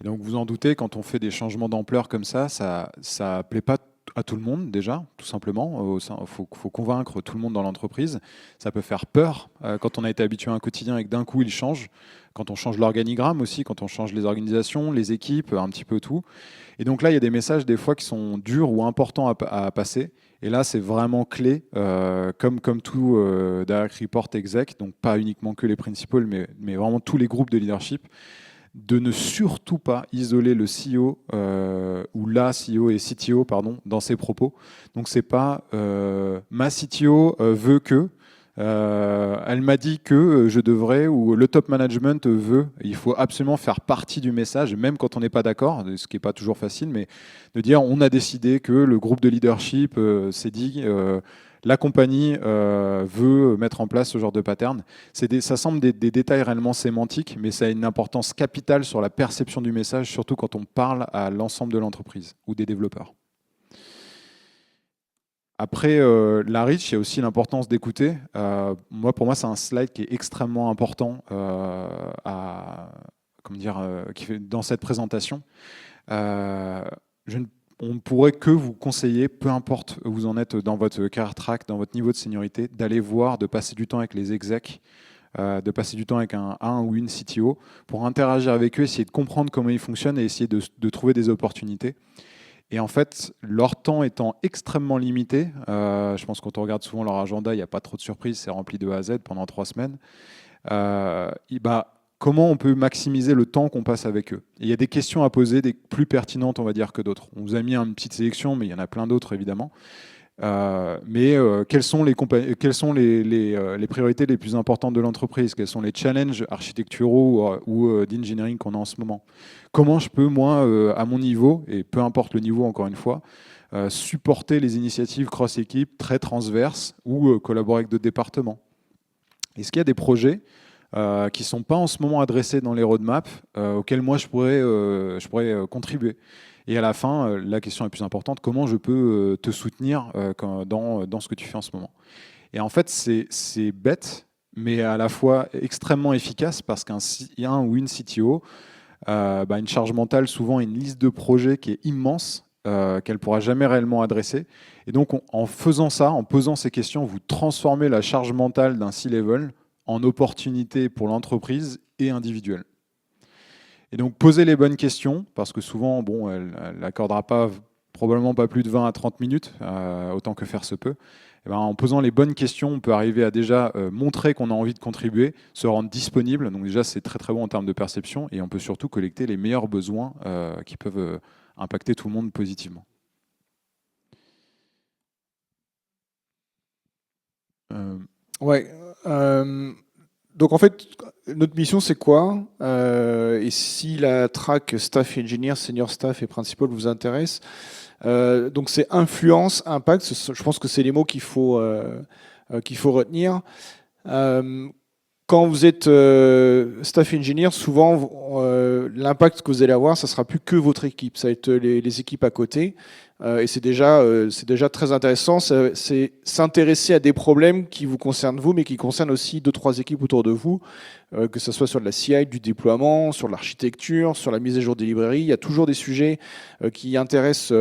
Et donc vous en doutez, quand on fait des changements d'ampleur comme ça plaît pas à tout le monde déjà, tout simplement. Il faut convaincre tout le monde dans l'entreprise. Ça peut faire peur quand on a été habitué à un quotidien et que d'un coup il change. Quand on change l'organigramme aussi, quand on change les organisations, les équipes, un petit peu tout. Et donc là, il y a des messages des fois qui sont durs ou importants à passer. Et là, c'est vraiment clé, comme tout direct report exec, donc pas uniquement que les principals, mais vraiment tous les groupes de leadership, de ne surtout pas isoler le CEO ou la CEO et CTO pardon, dans ses propos. Donc c'est pas ma CTO veut que, elle m'a dit que je devrais, ou le top management veut. Il faut absolument faire partie du message, même quand on n'est pas d'accord, ce qui n'est pas toujours facile, mais de dire on a décidé que le groupe de leadership s'est dit la compagnie veut mettre en place ce genre de pattern. Ça semble des détails réellement sémantiques, mais ça a une importance capitale sur la perception du message, surtout quand on parle à l'ensemble de l'entreprise ou des développeurs. Après la reach, il y a aussi l'importance d'écouter. Pour moi, c'est un slide qui est extrêmement important qui fait, dans cette présentation. On ne pourrait que vous conseiller, peu importe où vous en êtes dans votre career track, dans votre niveau de seniorité, d'aller voir, de passer du temps avec les execs, de passer du temps avec un ou une CTO pour interagir avec eux, essayer de comprendre comment ils fonctionnent et essayer de trouver des opportunités. Et en fait, leur temps étant extrêmement limité, je pense que quand on regarde souvent leur agenda, il n'y a pas trop de surprises, c'est rempli de A à Z pendant 3 semaines. Comment on peut maximiser le temps qu'on passe avec eux? Et il y a des questions à poser, des plus pertinentes, on va dire, que d'autres. On vous a mis une petite sélection, mais il y en a plein d'autres, évidemment. Quelles sont les priorités les plus importantes de l'entreprise? Quels sont les challenges architecturaux ou d'engineering qu'on a en ce moment? Comment je peux, moi, à mon niveau, et peu importe le niveau, encore une fois, supporter les initiatives cross-équipe très transverses ou collaborer avec d'autres départements? Est-ce qu'il y a des projets qui ne sont pas en ce moment adressés dans les roadmaps, auxquels moi je pourrais contribuer? Et à la fin, la question la plus importante, comment je peux te soutenir dans ce que tu fais en ce moment? Et en fait, c'est bête, mais à la fois extrêmement efficace, parce qu'un ou une CTO, une charge mentale, souvent une liste de projets qui est immense, qu'elle ne pourra jamais réellement adresser. Et donc, en faisant ça, en posant ces questions, vous transformez la charge mentale d'un C-level en opportunité pour l'entreprise et individuelle. Et donc, posez les bonnes questions, parce que souvent, elle n'accordera probablement pas plus de 20 à 30 minutes, autant que faire se peut. Et en posant les bonnes questions, on peut arriver à déjà montrer qu'on a envie de contribuer, se rendre disponible. Donc déjà, c'est très très bon en termes de perception, et on peut surtout collecter les meilleurs besoins qui peuvent impacter tout le monde positivement. Donc en fait, notre mission c'est quoi? Et si la track staff engineer, senior staff et principal vous intéresse, donc c'est influence, impact. Je pense que c'est les mots qu'il faut retenir. Quand vous êtes staff engineer, souvent l'impact que vous allez avoir, ça sera plus que votre équipe, ça va être les équipes à côté. Et c'est déjà très intéressant. C'est s'intéresser à des problèmes qui vous concernent vous, mais qui concernent aussi 2-3 équipes autour de vous, que ce soit sur de la CI, du déploiement, sur l'architecture, sur la mise à jour des librairies. Il y a toujours des sujets qui intéressent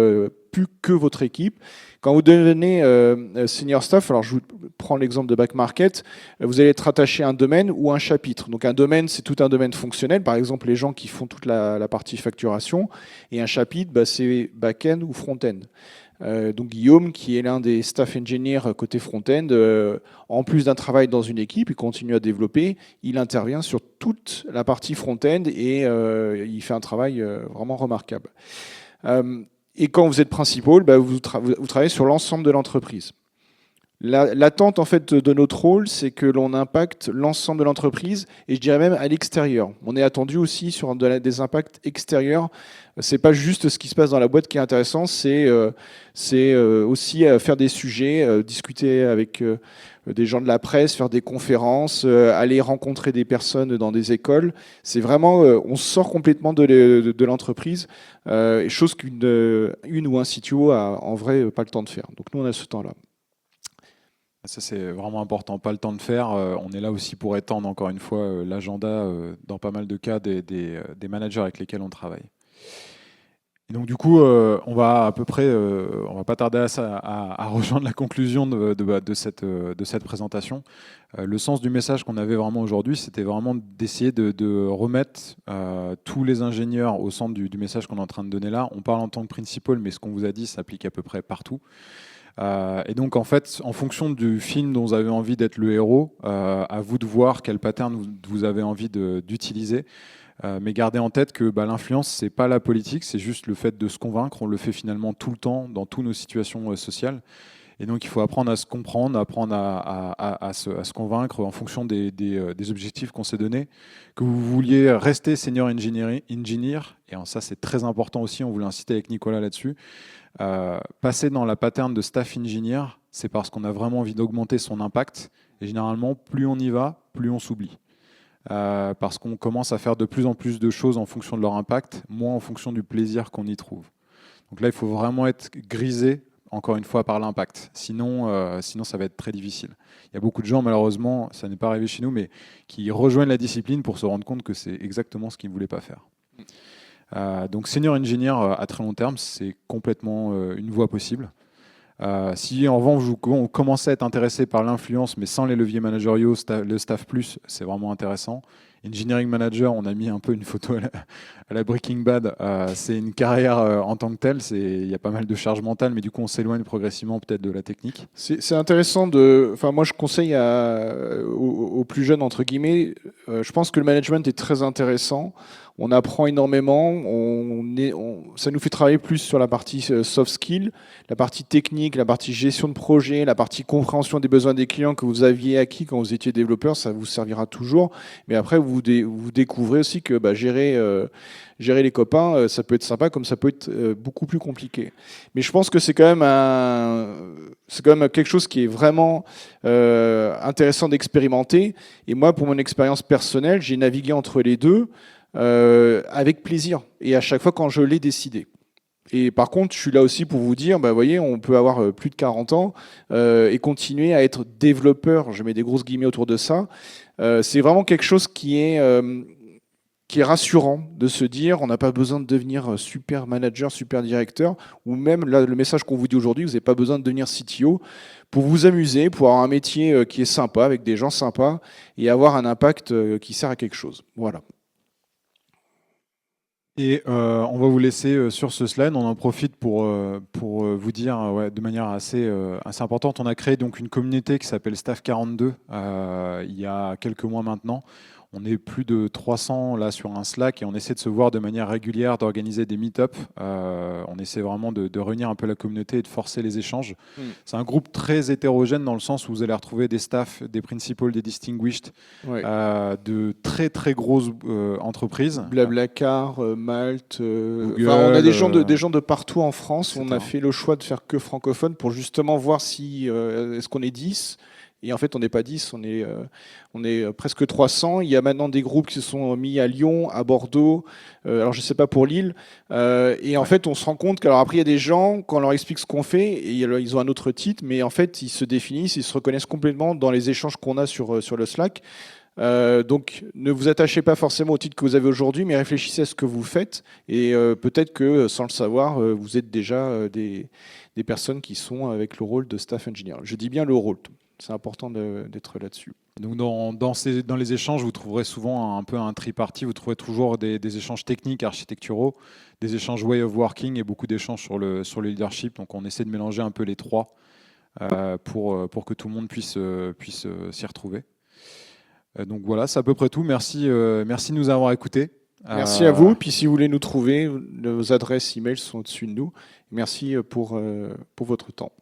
plus que votre équipe. Quand vous devenez senior staff, alors je vous prends l'exemple de Back Market, vous allez être attaché à un domaine ou un chapitre. Donc un domaine, c'est tout un domaine fonctionnel, par exemple les gens qui font toute la partie facturation, et un chapitre, c'est back-end ou front-end. Donc Guillaume, qui est l'un des staff engineers côté front-end, en plus d'un travail dans une équipe, il continue à développer, il intervient sur toute la partie front-end et il fait un travail vraiment remarquable. Et quand vous êtes principal, vous travaillez sur l'ensemble de l'entreprise. L'attente en fait de notre rôle, c'est que l'on impacte l'ensemble de l'entreprise et je dirais même à l'extérieur. On est attendu aussi sur des impacts extérieurs. C'est pas juste ce qui se passe dans la boîte qui est intéressant, c'est aussi faire des sujets, discuter avec des gens de la presse, faire des conférences, aller rencontrer des personnes dans des écoles. C'est vraiment, on sort complètement de l'entreprise, chose une ou un CTO a en vrai pas le temps de faire. Donc nous on a ce temps-là. Ça, c'est vraiment important. Pas le temps de faire. On est là aussi pour étendre, encore une fois, l'agenda dans pas mal de cas des managers avec lesquels on travaille. Et donc, du coup, on va à peu près, on va pas tarder à rejoindre la conclusion de cette présentation. Le sens du message qu'on avait vraiment aujourd'hui, c'était vraiment d'essayer de remettre tous les ingénieurs au centre du message qu'on est en train de donner là. On parle en tant que principal, mais ce qu'on vous a dit s'applique à peu près partout. Et donc, en fait, en fonction du film dont vous avez envie d'être le héros, à vous de voir quel pattern vous avez envie d'utiliser. Mais gardez en tête que l'influence, c'est pas la politique, c'est juste le fait de se convaincre. On le fait finalement tout le temps, dans toutes nos situations sociales. Et donc, il faut apprendre à se comprendre, apprendre à se convaincre en fonction des objectifs qu'on s'est donnés. Que vous vouliez rester senior engineer, et ça, c'est très important aussi, on voulait inciter avec Nicolas là-dessus. Passer dans la pattern de staff engineer, c'est parce qu'on a vraiment envie d'augmenter son impact. Et généralement, plus on y va, plus on s'oublie. Parce qu'on commence à faire de plus en plus de choses en fonction de leur impact, moins en fonction du plaisir qu'on y trouve. Donc là, il faut vraiment être grisé, encore une fois, par l'impact. Sinon, ça va être très difficile. Il y a beaucoup de gens, malheureusement, ça n'est pas arrivé chez nous, mais qui rejoignent la discipline pour se rendre compte que c'est exactement ce qu'ils ne voulaient pas faire. Donc senior engineer à très long terme, c'est complètement une voie possible. Si en revanche vous commencez à être intéressé par l'influence, mais sans les leviers managériaux, le staff plus, c'est vraiment intéressant. Engineering manager, on a mis un peu une photo à la Breaking Bad. C'est une carrière en tant que telle. Il y a pas mal de charge mentale, mais du coup, on s'éloigne progressivement peut-être de la technique. C'est intéressant enfin, moi, je conseille aux plus jeunes, entre guillemets, je pense que le management est très intéressant. On apprend énormément. Ça nous fait travailler plus sur la partie soft skill, la partie technique, la partie gestion de projet, la partie compréhension des besoins des clients que vous aviez acquis quand vous étiez développeur. Ça vous servira toujours. Mais après, vous découvrez aussi que gérer les copains, ça peut être sympa, comme ça peut être beaucoup plus compliqué. Mais je pense que c'est quand même quelque chose qui est vraiment intéressant d'expérimenter. Et moi, pour mon expérience personnelle, j'ai navigué entre les deux avec plaisir. Et à chaque fois quand je l'ai décidé. Et par contre, je suis là aussi pour vous dire, voyez, on peut avoir plus de 40 ans et continuer à être développeur. Je mets des grosses guillemets autour de ça. C'est vraiment quelque chose qui est rassurant de se dire on n'a pas besoin de devenir super manager, super directeur, ou même là, le message qu'on vous dit aujourd'hui, vous n'avez pas besoin de devenir CTO pour vous amuser, pour avoir un métier qui est sympa, avec des gens sympas, et avoir un impact qui sert à quelque chose. Voilà. Et on va vous laisser sur ce slide. On en profite pour vous dire de manière assez importante. On a créé donc une communauté qui s'appelle Staff 42 il y a quelques mois maintenant. On est plus de 300 là sur un Slack et on essaie de se voir de manière régulière, d'organiser des meet-up. On essaie vraiment de réunir un peu la communauté et de forcer les échanges. C'est un groupe très hétérogène dans le sens où vous allez retrouver des staffs, des principals, des distinguished, de très très grosses entreprises. Blablacar, Malte, Google, on a des gens de partout en France. etc. On a fait le choix de faire que francophone pour justement voir si est-ce qu'on est 10. Et en fait, on n'est pas 10, on est presque 300. Il y a maintenant des groupes qui se sont mis à Lyon, à Bordeaux, alors je ne sais pas pour Lille. Et en fait, on se rend compte qu'alors après, il y a des gens, quand on leur explique ce qu'on fait, et ils ont un autre titre, mais en fait, ils se définissent, ils se reconnaissent complètement dans les échanges qu'on a sur le Slack. Donc, ne vous attachez pas forcément au titre que vous avez aujourd'hui, mais réfléchissez à ce que vous faites. Et peut-être que, sans le savoir, vous êtes déjà des personnes qui sont avec le rôle de staff engineer. Je dis bien le rôle. C'est important d'être là-dessus. Donc dans les échanges, vous trouverez souvent un peu un tripartite. Vous trouverez toujours des échanges techniques, architecturaux, des échanges way of working et beaucoup d'échanges sur le leadership. Donc on essaie de mélanger un peu les trois pour que tout le monde puisse s'y retrouver. Donc voilà, c'est à peu près tout. Merci de nous avoir écoutés. Merci à vous. Puis si vous voulez nous trouver, nos adresses e-mail sont au-dessus de nous. Merci pour votre temps.